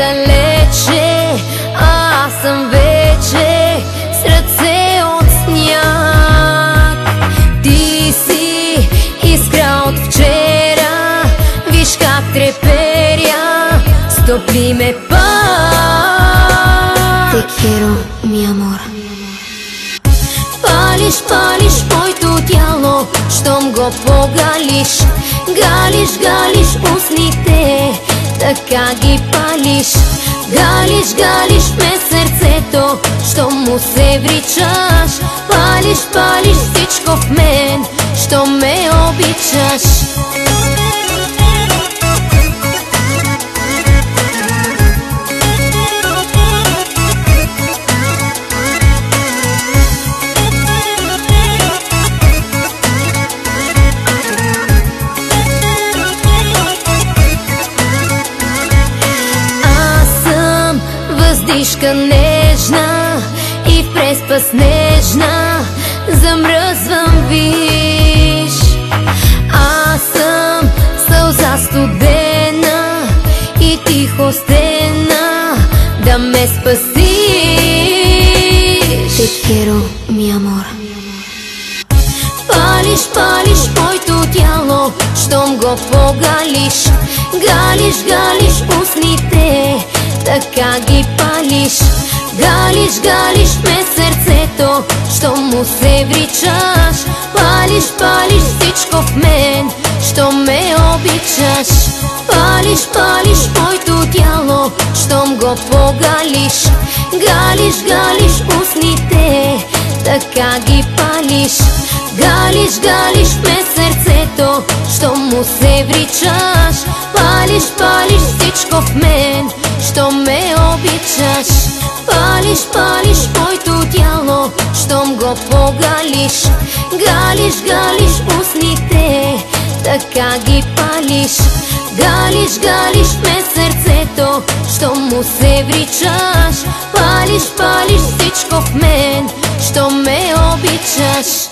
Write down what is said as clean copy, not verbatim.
далече, а аз съм вече с ръце от сняг. Ти си искра от вчера, виж как треперя, стопли ме пак. Te quiero, mi amor. Палиш, палиш моето тяло, щом го погалиш. Галиш, галиш устните, така ги палиш. Галиш, галиш ме сърцето, щом му се вричаш. Палиш, палиш всичко в мен, щом ме обичаш. Въздишка нежна и в преспа снежна замръзвам, виж. Аз съм сълза студена и тихо стена да ме спасиш. Te quiero, mi amor. Палиш, палиш моето тяло, щом го погалиш. Галиш, галиш устните, така ги палиш. Галиш, галиш ме сърцето, щом му се вричаш. Палиш, палиш всичко в мен, щом ме обичаш. Палиш, палиш моето тяло, щом го погалиш. Галиш, галиш устните, така ги палиш. Галиш, галиш ме сърцето, щом му се вричаш. Палиш, палиш всичко в мен, щом ме обичаш. Палиш, палиш моето тяло, щом го погалиш. Галиш, галиш устните, така ги палиш. Галиш, галиш ме сърцето, щом му се вричаш. Палиш, палиш всичко в мен, щом ме обичаш.